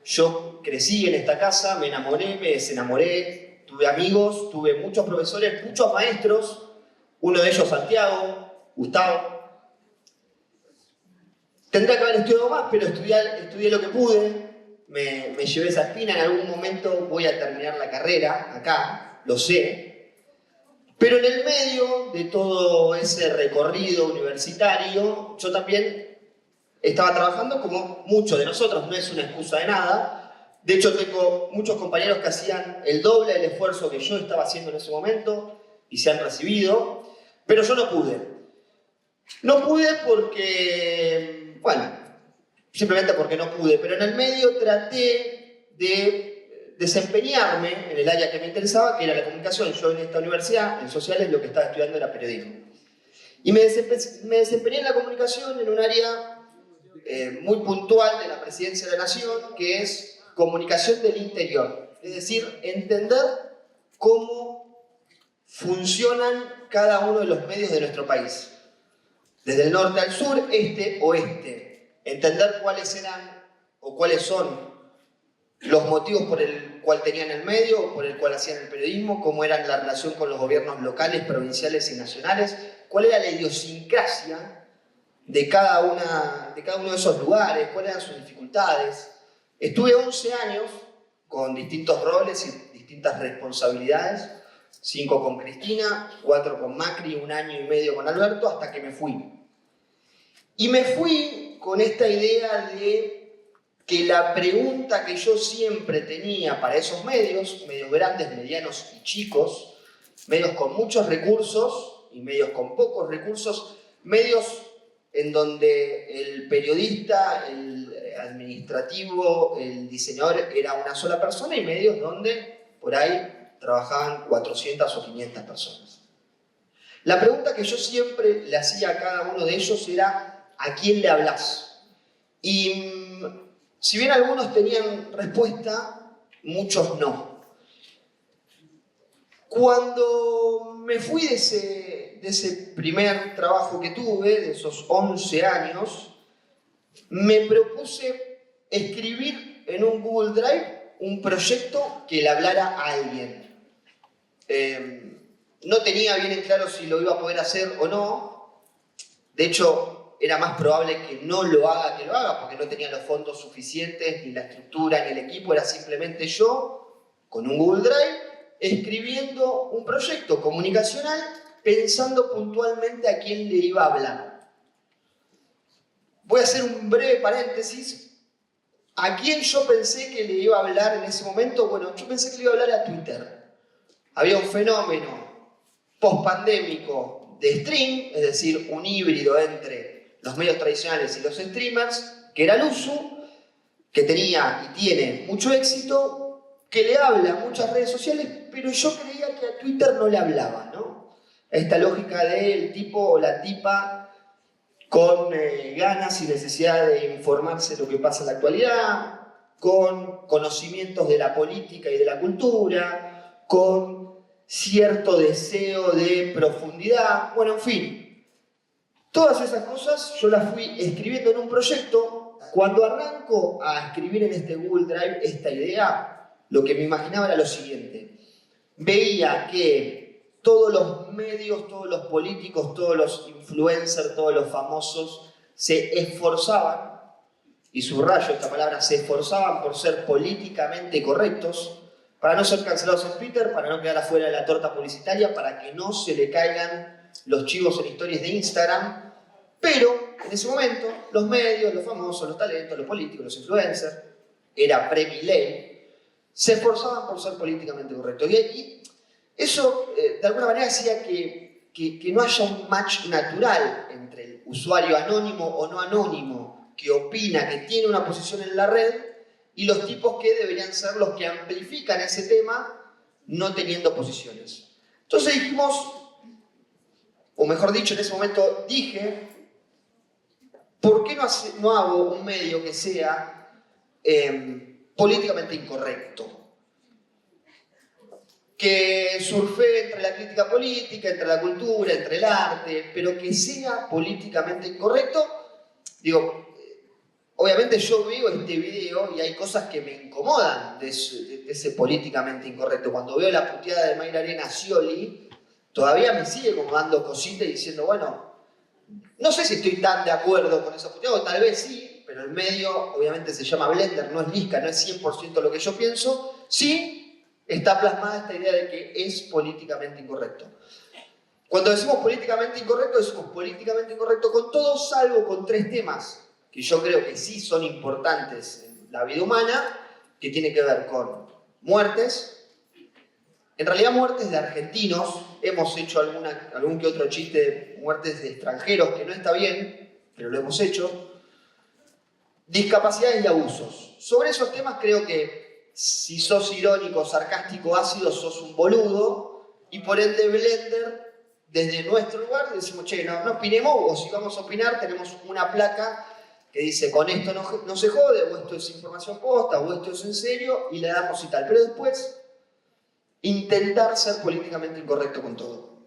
Yo crecí en esta casa, me enamoré, me desenamoré, tuve amigos, tuve muchos profesores, muchos maestros, uno de ellos Santiago, Gustavo. Tendría que haber estudiado más, pero estudié lo que pude, me llevé esa espina, en algún momento voy a terminar la carrera acá, lo sé, pero en el medio de todo ese recorrido universitario, yo también estaba trabajando como muchos de nosotros, no es una excusa de nada. De hecho, tengo muchos compañeros que hacían el doble del esfuerzo que yo estaba haciendo en ese momento y se han recibido, pero yo no pude. No pude porque, bueno, simplemente porque no pude, pero en el medio traté de desempeñarme en el área que me interesaba, que era la comunicación. Yo en esta universidad, en sociales, lo que estaba estudiando era periodismo. Y me desempeñé en la comunicación en un área muy puntual de la Presidencia de la Nación, que es comunicación del interior. Es decir, entender cómo funcionan cada uno de los medios de nuestro país. Desde el norte al sur, este, oeste. Entender cuáles eran o cuáles son los motivos por el cual tenían el medio o por el cual hacían el periodismo, cómo era la relación con los gobiernos locales, provinciales y nacionales, cuál era la idiosincrasia de cada uno de esos lugares, cuáles eran sus dificultades. Estuve 11 años con distintos roles y distintas responsabilidades, 5 con Cristina, 4 con Macri, 1 año y medio con Alberto, hasta que me fui. Y me fui con esta idea de que la pregunta que yo siempre tenía para esos medios grandes, medianos y chicos, medios con muchos recursos y medios con pocos recursos, medios en donde el periodista, el administrativo, el diseñador era una sola persona y medios donde por ahí trabajaban 400 o 500 personas. La pregunta que yo siempre le hacía a cada uno de ellos era ¿a quién le hablas? Y si bien algunos tenían respuesta, muchos no. Cuando me fui de ese primer trabajo que tuve, de esos 11 años, me propuse escribir en un Google Drive un proyecto que le hablara a alguien. No tenía bien en claro si lo iba a poder hacer o no. De hecho, era más probable que no lo haga que lo haga, porque no tenía los fondos suficientes, ni la estructura, ni el equipo. Era simplemente yo, con un Google Drive, escribiendo un proyecto comunicacional, pensando puntualmente a quién le iba a hablar. Voy a hacer un breve paréntesis. ¿A quién yo pensé que le iba a hablar en ese momento? Bueno, yo pensé que le iba a hablar a Twitter. Había un fenómeno post-pandémico de stream, es decir, un híbrido entre los medios tradicionales y los streamers, que era el USU, que tenía y tiene mucho éxito, que le habla a muchas redes sociales, pero yo creía que a Twitter no le hablaba, ¿no? Esta lógica del tipo o la tipa con ganas y necesidad de informarse de lo que pasa en la actualidad, con conocimientos de la política y de la cultura, con cierto deseo de profundidad, bueno, en fin. Todas esas cosas yo las fui escribiendo en un proyecto. Cuando arranco a escribir en este Google Drive esta idea, lo que me imaginaba era lo siguiente. Veía que todos los medios, todos los políticos, todos los influencers, todos los famosos se esforzaban, y subrayo esta palabra, se esforzaban por ser políticamente correctos, para no ser cancelados en Twitter, para no quedar afuera de la torta publicitaria, para que no se le caigan los chivos en historias de Instagram. Pero en ese momento los medios, los famosos, los talentos, los políticos, los influencers, era pre-millennial, se esforzaban por ser políticamente correctos. Y eso de alguna manera hacía que no haya un match natural entre el usuario anónimo o no anónimo que opina, que tiene una posición en la red, y los tipos que deberían ser los que amplifican ese tema no teniendo posiciones. Entonces dijimos, o mejor dicho, en ese momento dije, ¿por qué no hago un medio que sea políticamente incorrecto? Que surfee entre la crítica política, entre la cultura, entre el arte, pero que sea políticamente incorrecto. Digo, obviamente yo veo este video y hay cosas que me incomodan de ese políticamente incorrecto. Cuando veo la puteada de Mayra Arena Scioli, todavía me sigue como dando cositas y diciendo, bueno, no sé si estoy tan de acuerdo con esa puteada, o tal vez sí, pero el medio obviamente se llama Blender, no es Lisca, no es 100% lo que yo pienso. Sí está plasmada esta idea de que es políticamente incorrecto. Cuando decimos políticamente incorrecto, decimos políticamente incorrecto con todo, salvo con 3 temas que yo creo que sí son importantes en la vida humana, que tiene que ver con muertes, en realidad muertes de argentinos, hemos hecho algún que otro chiste de muertes de extranjeros, que no está bien, pero lo hemos hecho, discapacidades y abusos. Sobre esos temas creo que si sos irónico, sarcástico, ácido, sos un boludo, y por ende Blender, desde nuestro lugar, decimos, che, no opinemos, o si vamos a opinar, tenemos una placa que dice, con esto no se jode, o esto es información posta, o esto es en serio, y le damos y tal. Pero después, intentar ser políticamente incorrecto con todo.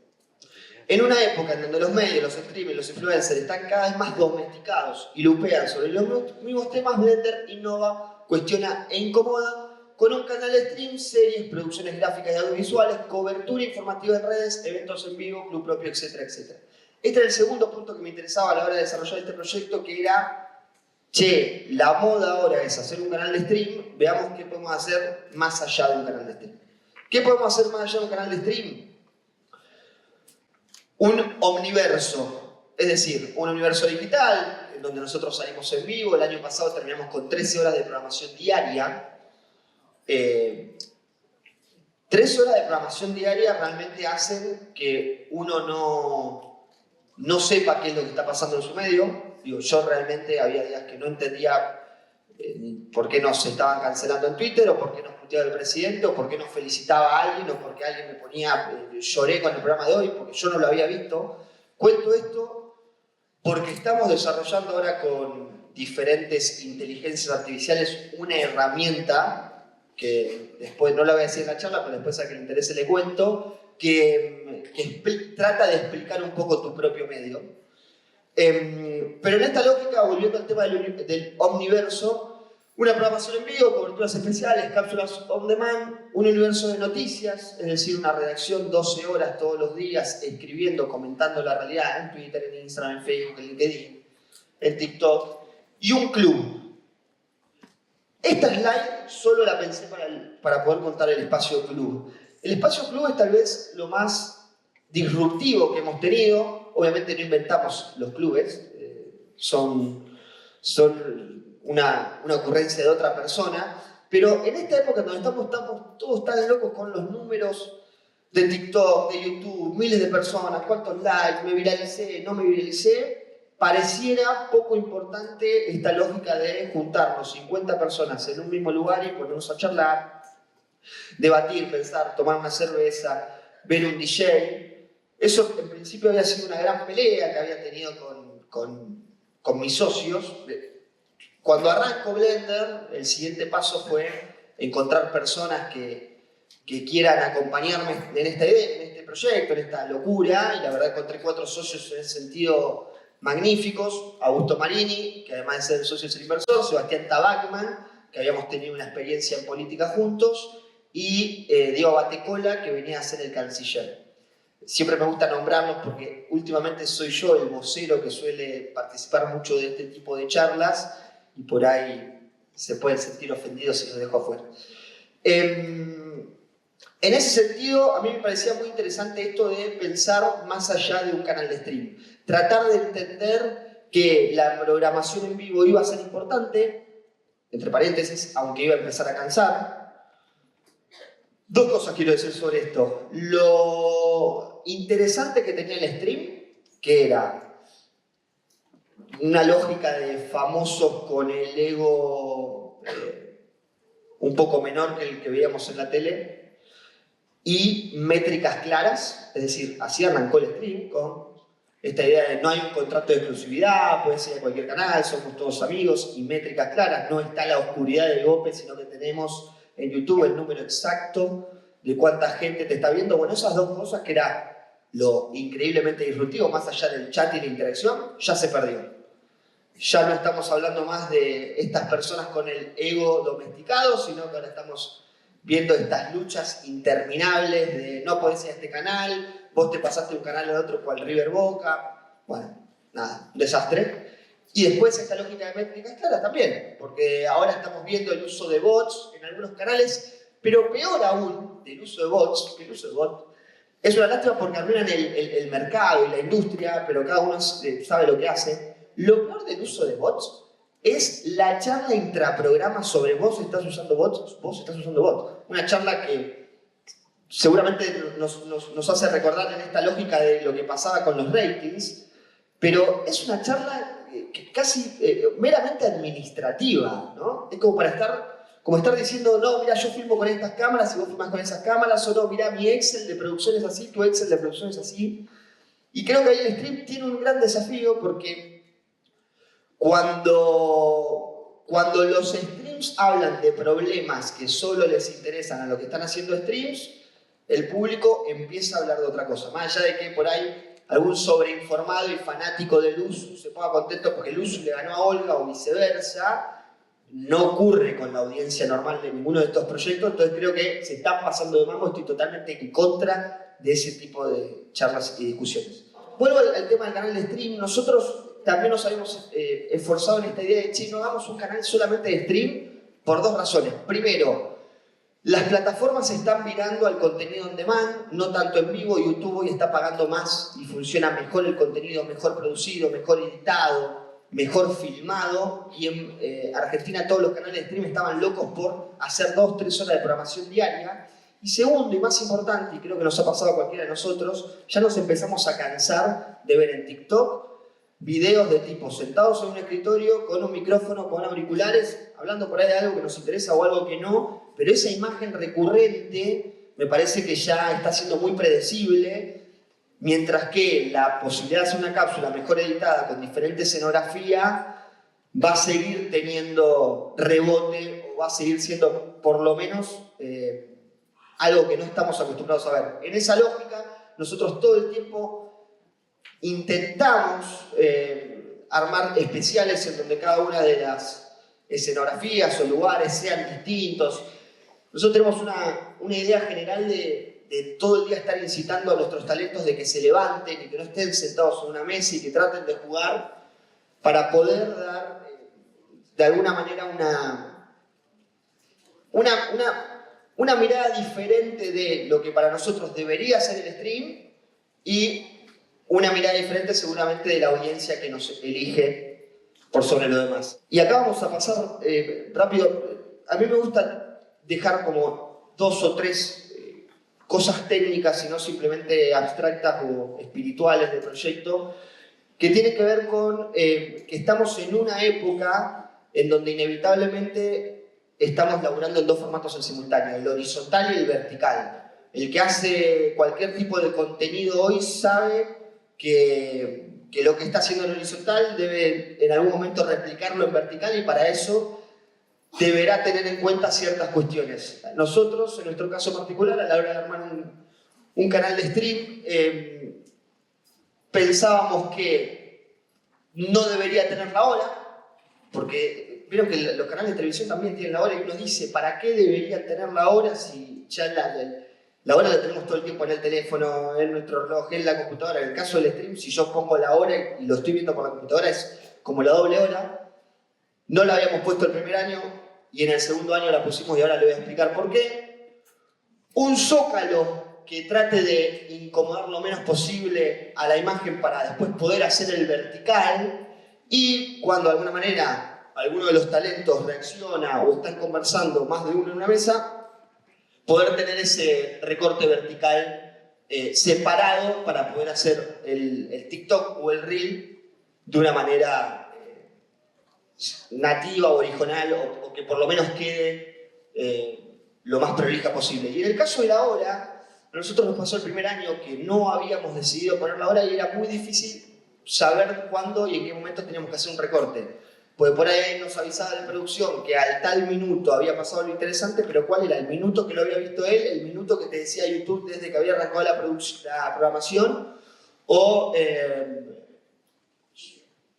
En una época en donde los medios, los streamers, los influencers están cada vez más domesticados y lupean sobre los mismos temas, Blender innova, cuestiona e incomoda con un canal de stream, series, producciones gráficas y audiovisuales, cobertura informativa en redes, eventos en vivo, club propio, etcétera, etcétera. Este era el segundo punto que me interesaba a la hora de desarrollar este proyecto, que era, che, la moda ahora es hacer un canal de stream, veamos qué podemos hacer más allá de un canal de stream. ¿Qué podemos hacer más allá de un canal de stream? Un omniverso, es decir, un universo digital, en donde nosotros salimos en vivo. El año pasado terminamos con 13 horas de programación diaria. 3 horas de programación diaria realmente hacen que uno no sepa qué es lo que está pasando en su medio. Digo, yo realmente había días que no entendía por qué nos estaban cancelando en Twitter, o por qué nos puteaba el presidente, o por qué nos felicitaba a alguien, o por qué alguien me ponía, lloré con el programa de hoy, porque yo no lo había visto. Cuento esto porque estamos desarrollando ahora con diferentes inteligencias artificiales una herramienta que después, no la voy a decir en la charla, pero después a que le interese le cuento, que trata de explicar un poco tu propio medio. Pero en esta lógica, volviendo al tema del omniverso, una programación en vivo, coberturas especiales, cápsulas on demand, un universo de noticias, es decir, una redacción 12 horas todos los días, escribiendo, comentando la realidad en Twitter, en Instagram, en Facebook, en LinkedIn, en TikTok, y un club. Esta slide solo la pensé para poder contar el espacio club. El espacio club es tal vez lo más disruptivo que hemos tenido. Obviamente no inventamos los clubes, son una ocurrencia de otra persona, pero en esta época donde estamos todos tan locos con los números de TikTok, de YouTube, miles de personas, cuántos likes, me viralicé, no me viralicé, pareciera poco importante esta lógica de juntarnos 50 personas en un mismo lugar y ponernos a charlar, debatir, pensar, tomar una cerveza, ver un DJ. Eso en principio había sido una gran pelea que había tenido con mis socios. Cuando arranco Blender, el siguiente paso fue encontrar personas que quieran acompañarme en esta idea, en este proyecto, en esta locura, y la verdad encontré 4 socios en ese sentido magníficos: Augusto Marini, que además de ser socio es el inversor; Sebastián Tabacman, que habíamos tenido una experiencia en política juntos, y Diego Batecola, que venía a ser el canciller. Siempre me gusta nombrarlos porque últimamente soy yo el vocero que suele participar mucho de este tipo de charlas, y por ahí se pueden sentir ofendidos si los dejo afuera. En ese sentido, a mí me parecía muy interesante esto de pensar más allá de un canal de stream. Tratar de entender que la programación en vivo iba a ser importante, entre paréntesis, aunque iba a empezar a cansar. 2 cosas quiero decir sobre esto. Lo interesante que tenía el stream, que era una lógica de famosos con el ego un poco menor que el que veíamos en la tele, y métricas claras, es decir, así arrancó el stream, con esta idea de no hay un contrato de exclusividad, puede ser de cualquier canal, somos todos amigos, y métricas claras, no está la oscuridad del golpe, sino que tenemos en YouTube el número exacto de cuánta gente te está viendo. Bueno, esas 2 cosas, que era lo increíblemente disruptivo, más allá del chat y la interacción, ya se perdió. Ya no estamos hablando más de estas personas con el ego domesticado, sino que ahora estamos viendo estas luchas interminables de no podés ir a este canal, vos te pasaste de un canal al otro cual River Boca. Bueno, nada, un desastre. Y después esta lógica de métricas claras también, porque ahora estamos viendo el uso de bots en algunos canales, pero peor aún del uso de bots, que el uso de bots es una lástima porque arruinan el mercado y la industria, pero cada uno sabe lo que hace. Lo peor del uso de bots es la charla intraprograma sobre vos estás usando bots, vos estás usando bots. Una charla que seguramente nos hace recordar en esta lógica de lo que pasaba con los ratings, pero es una charla que casi meramente administrativa, ¿no? Es como estar diciendo, no, mira, yo filmo con estas cámaras y vos filmás con esas cámaras, o no, mira, mi Excel de producción es así, tu Excel de producción es así. Y creo que ahí el stream tiene un gran desafío porque cuando los streams hablan de problemas que solo les interesan a los que están haciendo streams, el público empieza a hablar de otra cosa. Más allá de que por ahí algún sobreinformado y fanático del USU se ponga contento porque el USU le ganó a Olga o viceversa, no ocurre con la audiencia normal de ninguno de estos proyectos, entonces creo que se están pasando de mambo, estoy totalmente en contra de ese tipo de charlas y discusiones. Vuelvo al tema del canal de stream, nosotros también nos habíamos esforzado en esta idea de, che, no hagamos un canal solamente de stream por dos razones. Primero, las plataformas se están mirando al contenido on demand, no tanto en vivo. YouTube hoy está pagando más y funciona mejor el contenido, mejor producido, mejor editado, mejor filmado. Y en Argentina todos los canales de stream estaban locos por hacer 2-3 horas de programación diaria. Y segundo, y más importante, y creo que nos ha pasado a cualquiera de nosotros, ya nos empezamos a cansar de ver en TikTok videos de tipo sentados en un escritorio con un micrófono, con auriculares, hablando por ahí de algo que nos interesa o algo que no, pero esa imagen recurrente me parece que ya está siendo muy predecible, mientras que la posibilidad de hacer una cápsula mejor editada con diferente escenografía va a seguir teniendo rebote o va a seguir siendo por lo menos algo que no estamos acostumbrados a ver. En esa lógica, nosotros todo el tiempo intentamos armar especiales en donde cada una de las escenografías o lugares sean distintos. Nosotros tenemos una idea general de todo el día estar incitando a nuestros talentos de que se levanten y que no estén sentados en una mesa y que traten de jugar para poder dar de alguna manera una mirada diferente de lo que para nosotros debería ser el stream y una mirada diferente seguramente de la audiencia que nos elige por sobre lo demás. Y acá vamos a pasar rápido. A mí me gusta dejar como 2 o 3 cosas técnicas y no simplemente abstractas o espirituales del proyecto, que tienen que ver con que estamos en una época en donde inevitablemente estamos laburando en 2 formatos en simultáneo, el horizontal y el vertical. El que hace cualquier tipo de contenido hoy sabe que lo que está haciendo en horizontal debe en algún momento replicarlo en vertical y para eso deberá tener en cuenta ciertas cuestiones. Nosotros, en nuestro caso particular, a la hora de armar un canal de stream, pensábamos que no debería tener la hora, porque vieron que los canales de televisión también tienen la hora y uno dice, ¿para qué deberían tener la hora si ya la hora la tenemos todo el tiempo en el teléfono, en nuestro reloj, en la computadora? En el caso del stream, si yo pongo la hora y lo estoy viendo por la computadora, es como la doble hora. No la habíamos puesto el primer año y en el segundo año la pusimos y ahora le voy a explicar por qué. Un zócalo que trate de incomodar lo menos posible a la imagen para después poder hacer el vertical y cuando de alguna manera alguno de los talentos reacciona o están conversando más de uno en una mesa, poder tener ese recorte vertical separado para poder hacer el TikTok o el Reel de una manera nativa o original o que por lo menos quede lo más prolija posible. Y en el caso de la hora, a nosotros nos pasó el primer año que no habíamos decidido poner la hora y era muy difícil saber cuándo y en qué momento teníamos que hacer un recorte. Porque por ahí nos avisaba la producción que al tal minuto había pasado lo interesante, pero ¿cuál era? ¿El minuto que lo había visto él? ¿El minuto que te decía YouTube desde que había arrancado la programación? ¿O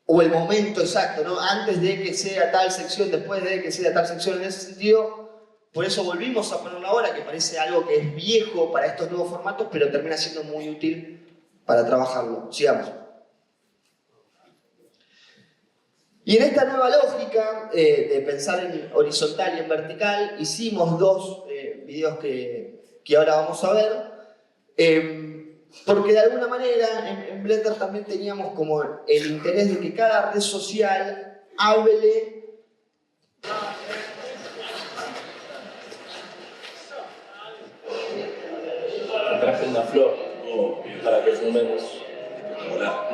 o el momento exacto, ¿no? Antes de que sea tal sección, después de que sea tal sección, en ese sentido. Por eso volvimos a ponerlo ahora, que parece algo que es viejo para estos nuevos formatos, pero termina siendo muy útil para trabajarlo. Sigamos. Y en esta nueva lógica de pensar en horizontal y en vertical, hicimos dos videos que ahora vamos a ver, porque de alguna manera en Blender también teníamos como el interés de que cada red social hable. Traje una flor para que fumemos. Hola.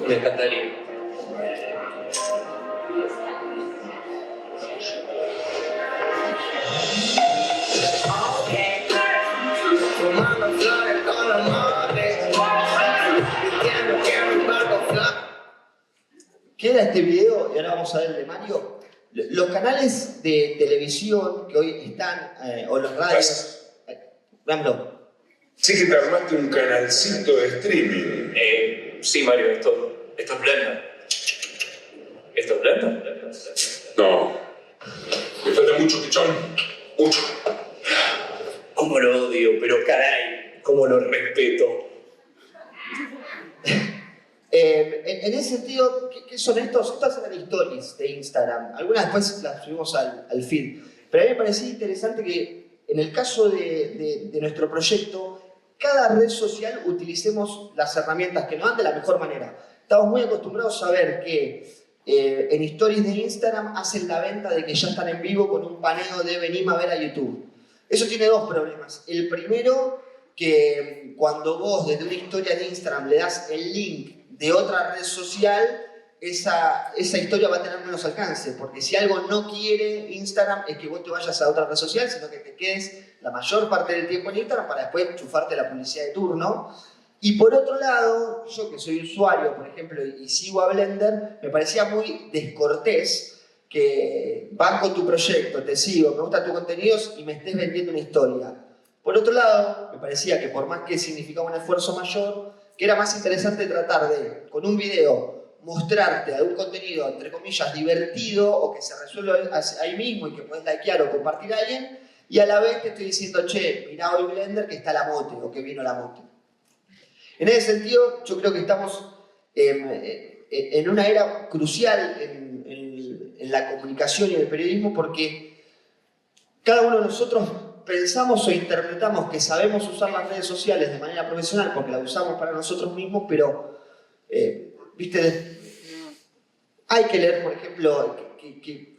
Me encantaría. ¿Qué era este video? Y ahora vamos a ver el de Mario. Los canales de televisión que hoy están, o los radios... Dámelo. Sí que te armaste un canalcito de streaming. Sí, Mario, esto es Blender. ¿Esto es Blender? No. Me falta mucho, pichón. Mucho. Cómo lo odio, pero caray, cómo lo respeto. En ese sentido, ¿qué son estos? Estas eran stories de Instagram. Algunas después las subimos al feed. Pero a mí me parecía interesante que en el caso de nuestro proyecto, cada red social utilicemos las herramientas que nos dan de la mejor manera. Estamos muy acostumbrados a ver que en stories de Instagram hacen la venta de que ya están en vivo con un paneo de venime a ver a YouTube. Eso tiene dos problemas. El primero, que cuando vos desde una historia de Instagram le das el link de otra red social, esa historia va a tener menos alcance, porque si algo no quiere Instagram es que vos te vayas a otra red social, sino que te quedes la mayor parte del tiempo en Instagram para después chufarte la publicidad de turno. Y por otro lado, yo que soy usuario, por ejemplo, y sigo a Blender, me parecía muy descortés que banco tu proyecto, te sigo, me gustan tus contenidos y me estés vendiendo una historia. Por otro lado, me parecía que por más que significaba un esfuerzo mayor, que era más interesante tratar de, con un video, mostrarte algún contenido, entre comillas, divertido o que se resuelve ahí mismo y que puedes likear o compartir a alguien, y a la vez te estoy diciendo, che, mirá hoy Blender que está la mote o que vino la mote. En ese sentido, yo creo que estamos en una era crucial en la comunicación y en el periodismo, porque cada uno de nosotros pensamos o interpretamos que sabemos usar las redes sociales de manera profesional porque las usamos para nosotros mismos, pero, viste, hay que leer, por ejemplo,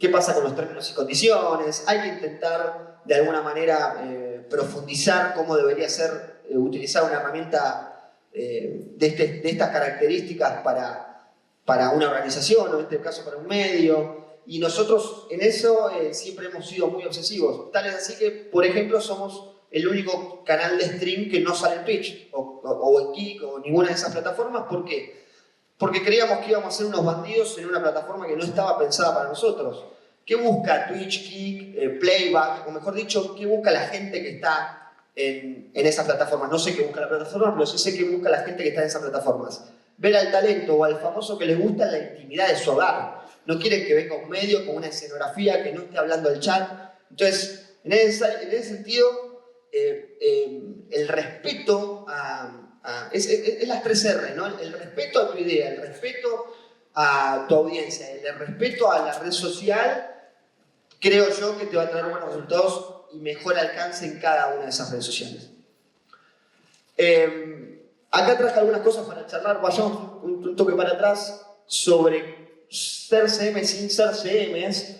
qué pasa con los términos y condiciones, hay que intentar de alguna manera profundizar cómo debería ser utilizar una herramienta de estas características para una organización, o en este caso para un medio. Y nosotros en eso siempre hemos sido muy obsesivos. Tal es así que, por ejemplo, somos el único canal de stream que no sale en Twitch, o en Kik, o ninguna de esas plataformas. ¿Por qué? Porque creíamos que íbamos a ser unos bandidos en una plataforma que no estaba pensada para nosotros. ¿Qué busca Twitch, Kik, Playback? O mejor dicho, ¿qué busca la gente que está en esas plataformas? No sé qué busca la plataforma, pero sí sé qué busca la gente que está en esas plataformas. Ver al talento o al famoso que les gusta en la intimidad de su hogar. No quieren que venga un medio con una escenografía, que no esté hablando el chat. Entonces, en ese sentido, el respeto es las 3 R, ¿no? El respeto a tu idea, el respeto a tu audiencia, el respeto a la red social, creo yo que te va a traer buenos resultados y mejor alcance en cada una de esas redes sociales. Acá traje algunas cosas para charlar, vayamos un toque para atrás sobre ser CM sin ser CMs.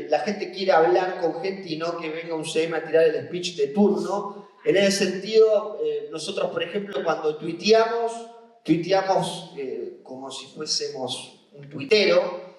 La gente quiere hablar con gente y no que venga un CM a tirar el speech de turno. En ese sentido, nosotros, por ejemplo, cuando tuiteamos como si fuésemos un tuitero.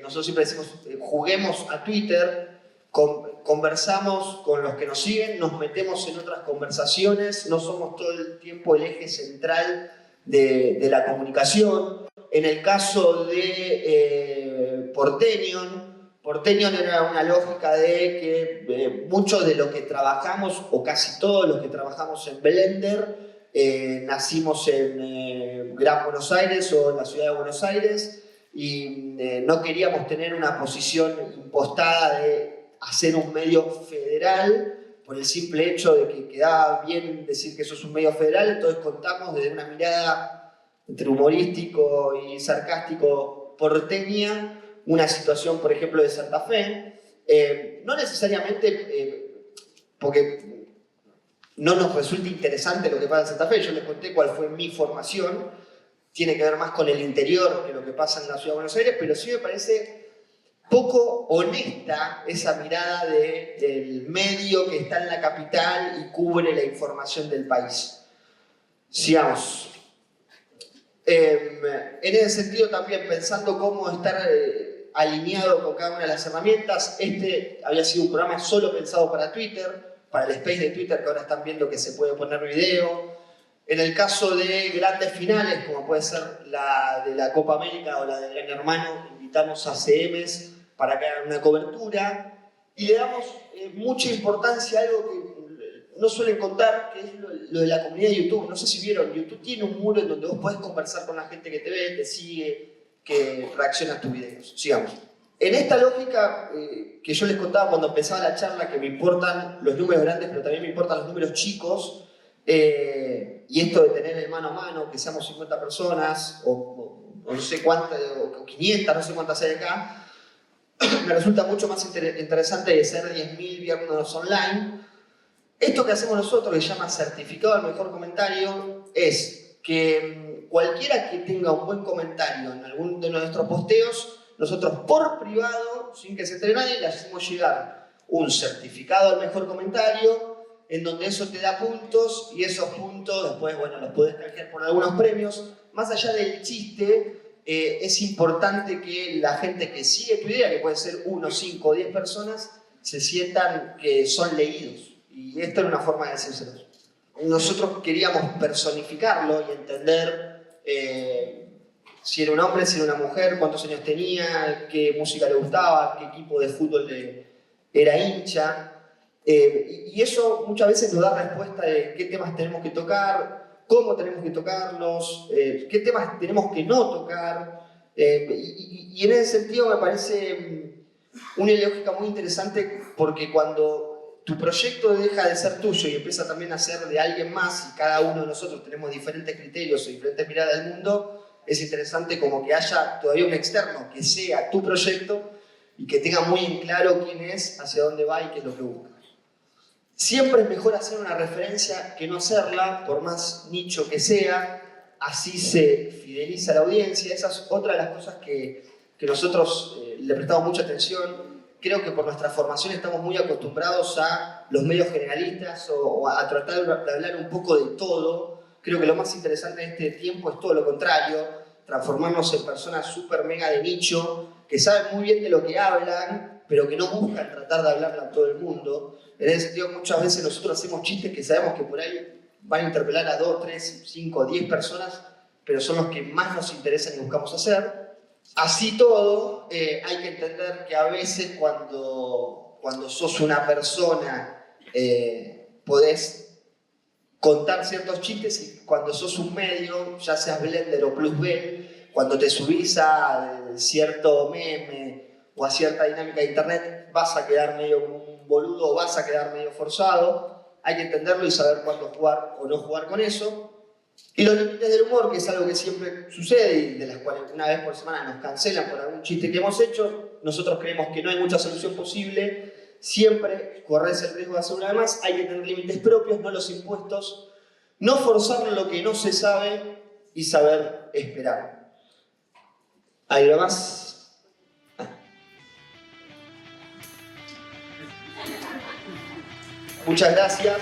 Nosotros siempre decimos, juguemos a Twitter, conversamos con los que nos siguen, nos metemos en otras conversaciones, no somos todo el tiempo el eje central de la comunicación. En el caso de Portenion era una lógica de que mucho de lo que trabajamos, o casi todo lo que trabajamos en Blender, nacimos en Gran Buenos Aires o en la ciudad de Buenos Aires y no queríamos tener una posición impostada de hacer un medio federal por el simple hecho de que quedaba bien decir que eso es un medio federal, entonces contamos desde una mirada entre humorístico y sarcástico porteña una situación, por ejemplo, de Santa Fe. No necesariamente porque no nos resulta interesante lo que pasa en Santa Fe, yo les conté cuál fue mi formación, tiene que ver más con el interior que lo que pasa en la ciudad de Buenos Aires, pero sí me parece poco honesta esa mirada del medio que está en la capital y cubre la información del país. Sigamos. En ese sentido también, pensando cómo estar alineado con cada una de las herramientas, este había sido un programa solo pensado para Twitter, para el space de Twitter, que ahora están viendo que se puede poner video. En el caso de grandes finales, como puede ser la de la Copa América o la de Gran Hermano, invitamos a CMs para que hagan una cobertura y le damos mucha importancia a algo que no suelen contar, que es lo de la comunidad de YouTube. No sé si vieron, YouTube tiene un muro en donde vos podés conversar con la gente que te ve, te sigue, que reacciona a tus videos. Sigamos. En esta lógica que yo les contaba cuando empezaba la charla, que me importan los números grandes, pero también me importan los números chicos, y esto de tener el mano a mano, que seamos 50 personas, o no sé cuántas, o 500, no sé cuántas hay acá, me resulta mucho más interesante de ser 10.000 viernes online. Esto que hacemos nosotros, que se llama certificado del mejor comentario, es que cualquiera que tenga un buen comentario en algún de nuestros posteos, nosotros por privado, sin que se entere nadie, le hacemos llegar un certificado del mejor comentario, en donde eso te da puntos, y esos puntos después, bueno, los podés canjear por algunos premios. Más allá del chiste, es importante que la gente que sigue tu idea, que puede ser 1, 5 o 10 personas, se sientan que son leídos. Y esto era una forma de decírselo. Nosotros queríamos personificarlo y entender si era un hombre, si era una mujer, cuántos años tenía, qué música le gustaba, qué equipo de fútbol era hincha. Y eso muchas veces nos da respuesta de qué temas tenemos que tocar, cómo tenemos que tocarlos, qué temas tenemos que no tocar. Y en ese sentido me parece una lógica muy interesante, porque cuando tu proyecto deja de ser tuyo y empieza también a ser de alguien más, y cada uno de nosotros tenemos diferentes criterios o diferentes miradas del mundo, es interesante como que haya todavía un externo que sea tu proyecto y que tenga muy en claro quién es, hacia dónde va y qué es lo que busca. Siempre es mejor hacer una referencia que no hacerla, por más nicho que sea, así se fideliza a la audiencia. Esa es otra de las cosas que nosotros le prestamos mucha atención. Creo que por nuestra formación estamos muy acostumbrados a los medios generalistas o a tratar de hablar un poco de todo. Creo que lo más interesante en este tiempo es todo lo contrario, transformarnos en personas súper mega de nicho, que saben muy bien de lo que hablan, pero que no buscan tratar de hablarle a todo el mundo. En ese sentido, muchas veces nosotros hacemos chistes que sabemos que por ahí van a interpelar a 2, 3, 5, 10 personas, pero son los que más nos interesan y buscamos hacer. Así todo, hay que entender que a veces cuando sos una persona podés contar ciertos chistes, y cuando sos un medio, ya seas Blender o Plusbel, cuando te subís a cierto meme o a cierta dinámica de internet, vas a quedar medio como un boludo o vas a quedar medio forzado. Hay que entenderlo y saber cuándo jugar o no jugar con eso. Y los límites del humor, que es algo que siempre sucede y de las cuales una vez por semana nos cancelan por algún chiste que hemos hecho, nosotros creemos que no hay mucha solución posible. Siempre corres el riesgo de hacer una vez más. Hay que tener límites propios, no los impuestos. No forzar lo que no se sabe y saber esperar. ¿Hay algo más? Muchas gracias.